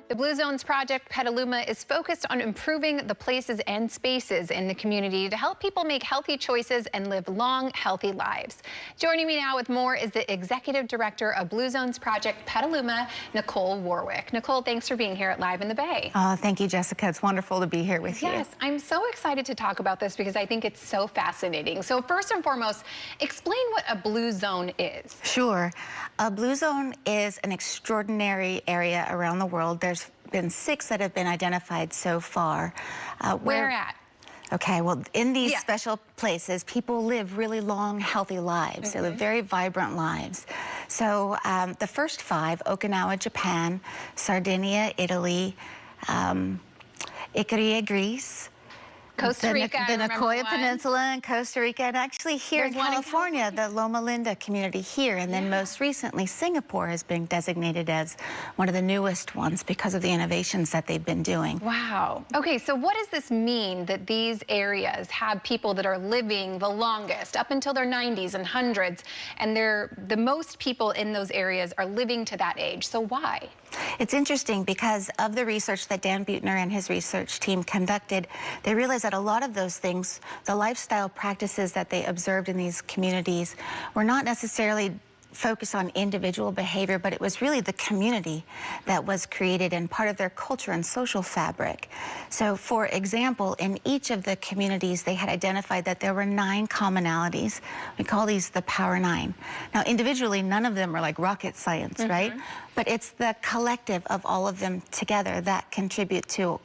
The Blue Zones Project Petaluma is focused on improving the places and spaces in the community to help people make healthy choices and live long, healthy lives. Joining me now with more is the Executive Director of Blue Zones Project Petaluma, Nichole Warwick. Nichole, thanks for being here at Live in the Bay. Oh, thank you, Jessica. It's wonderful to be here with you. Yes, I'm so excited to talk about this because I think it's so fascinating. So first and foremost, explain what a blue zone is. Sure. A blue zone is an extraordinary area around the world. There's been 6 that have been identified so far. Where at? Okay, well, in these special places, people live really long, healthy lives. They live very vibrant lives. So the first 5, Okinawa, Japan, Sardinia, Italy, Icaria, Greece, Costa Rica, the Nichole Peninsula and Costa Rica, and actually here in California, the Loma Linda community here, and then most recently Singapore has been designated as one of the newest ones because of the innovations that they've been doing. Wow. Okay, so what does this mean that these areas have people that are living the longest, up until their 90s and 100s, and the most people in those areas are living to that age? So why? It's interesting because of the research that Dan Buettner and his research team conducted, they realized that a lot of those things, the lifestyle practices that they observed in these communities, were not necessarily focused on individual behavior, but it was really the community that was created and part of their culture and social fabric. So, for example, in each of the communities, they had identified that there were 9 commonalities. We call these the Power 9. Now, individually, none of them are like rocket science, right? But it's the collective of all of them together that contribute to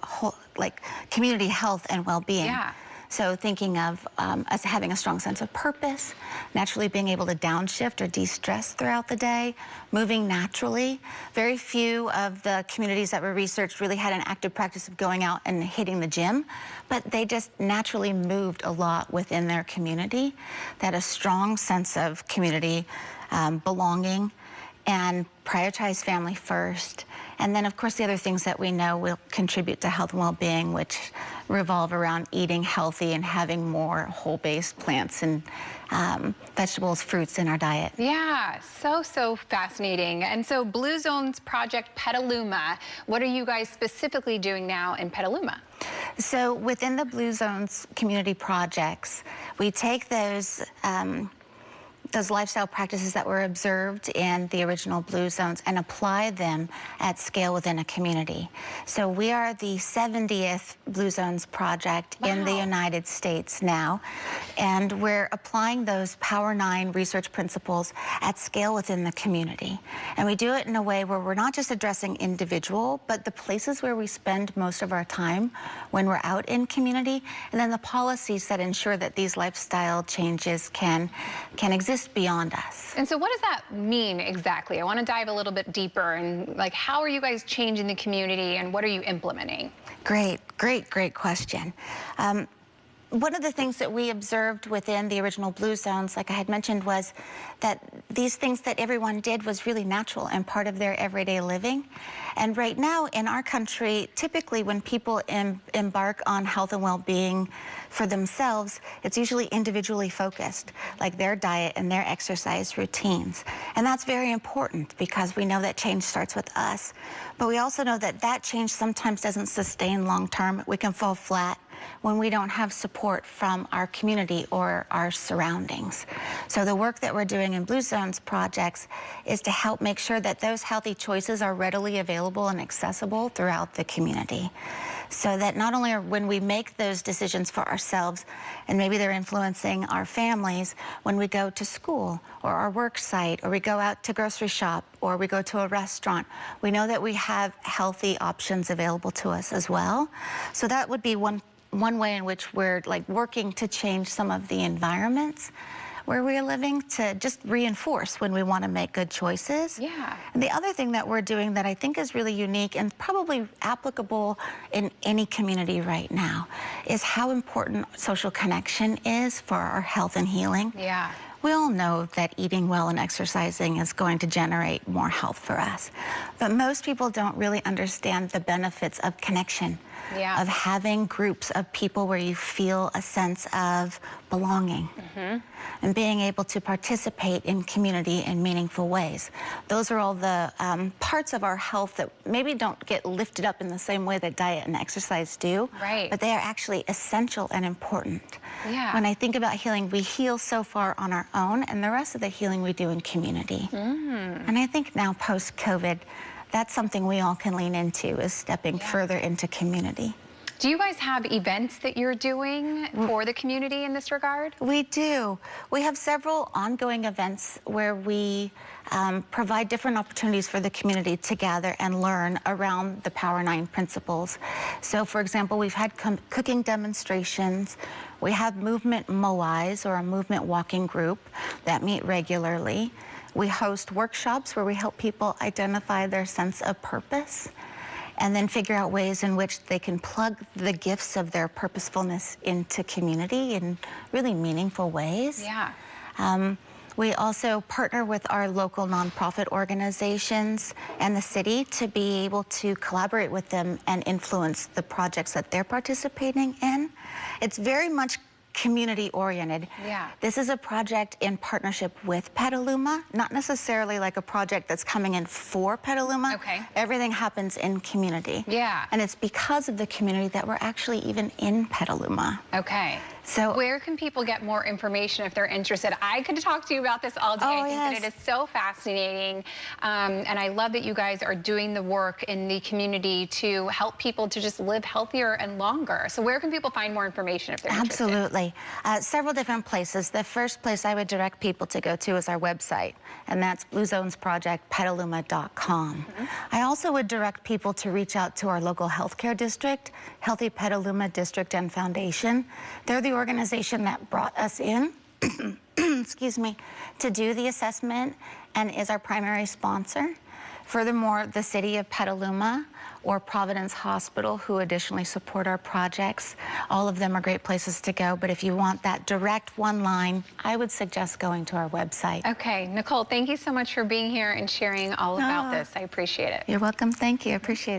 community health and well-being. Yeah. So thinking of us having a strong sense of purpose, naturally being able to downshift or de-stress throughout the day, moving naturally. Very few of the communities that were researched really had an active practice of going out and hitting the gym, but they just naturally moved a lot within their community. They had a strong sense of community belonging, and prioritize family first. And then, of course, the other things that we know will contribute to health and well-being, which revolve around eating healthy and having more whole-based plants and vegetables, fruits in our diet. Yeah, so fascinating. And so Blue Zones Project Petaluma, what are you guys specifically doing now in Petaluma? So within the Blue Zones community projects, we take those lifestyle practices that were observed in the original Blue Zones and apply them at scale within a community. So we are the 70th Blue Zones project in the United States now, and we're applying those Power 9 research principles at scale within the community. And we do it in a way where we're not just addressing individual, but the places where we spend most of our time when we're out in community, and then the policies that ensure that these lifestyle changes can exist beyond us. And so what does that mean exactly? I want to dive a little bit deeper and how are you guys changing the community and what are you implementing? Great question. One of the things that we observed within the original Blue Zones, like I had mentioned, was that these things that everyone did was really natural and part of their everyday living. And right now in our country, typically when people embark on health and well-being for themselves, it's usually individually focused, like their diet and their exercise routines. And that's very important because we know that change starts with us. But we also know that that change sometimes doesn't sustain long-term. We can fall flat when we don't have support from our community or our surroundings. So the work that we're doing in Blue Zones projects is to help make sure that those healthy choices are readily available and accessible throughout the community. So that not only are when we make those decisions for ourselves, and maybe they're influencing our families when we go to school or our work site, or we go out to grocery shop, or we go to a restaurant, we know that we have healthy options available to us as well. So that would be one way in which we're working to change some of the environments where we're living to just reinforce when we want to make good choices. Yeah. And the other thing that we're doing that I think is really unique and probably applicable in any community right now is how important social connection is for our health and healing. Yeah. We all know that eating well and exercising is going to generate more health for us. But most people don't really understand the benefits of connection, Yeah. of having groups of people where you feel a sense of belonging and being able to participate in community in meaningful ways. Those are all the parts of our health that maybe don't get lifted up in the same way that diet and exercise do, Right. but they are actually essential and important. Yeah. When I think about healing, we heal so far on our own, and the rest of the healing we do in community. And I think now post-COVID, that's something we all can lean into, is stepping further into community. Do you guys have events that you're doing for the community in this regard? We do. We have several ongoing events where we provide different opportunities for the community to gather and learn around the Power 9 principles. So, for example, we've had cooking demonstrations. We have movement moais, or a movement walking group, that meet regularly. We host workshops where we help people identify their sense of purpose and then figure out ways in which they can plug the gifts of their purposefulness into community in really meaningful ways. Yeah. We also partner with our local nonprofit organizations and the city to be able to collaborate with them and influence the projects that they're participating in. It's very much community-oriented. Yeah. This is a project in partnership with Petaluma, not necessarily like a project that's coming in for Petaluma. Okay. Everything happens in community. Yeah. And it's because of the community that we're actually even in Petaluma. Okay. So where can people get more information if they're interested? I could talk to you about this all day. Oh, I think that it is so fascinating. And I love that you guys are doing the work in the community to help people to just live healthier and longer. So where can people find more information if they're interested? Absolutely. Several different places. The first place I would direct people to go to is our website, and that's bluezonesprojectpetaluma.com. I also would direct people to reach out to our local healthcare district, Healthy Petaluma District and Foundation. They're the organization that brought us in, excuse me, to do the assessment and is our primary sponsor. Furthermore, the City of Petaluma or Providence Hospital, who additionally support our projects, all of them are great places to go. But if you want that direct one line, I would suggest going to our website. Okay, Nichole, thank you so much for being here and sharing all about this. I appreciate it. You're welcome. Thank you. I appreciate it.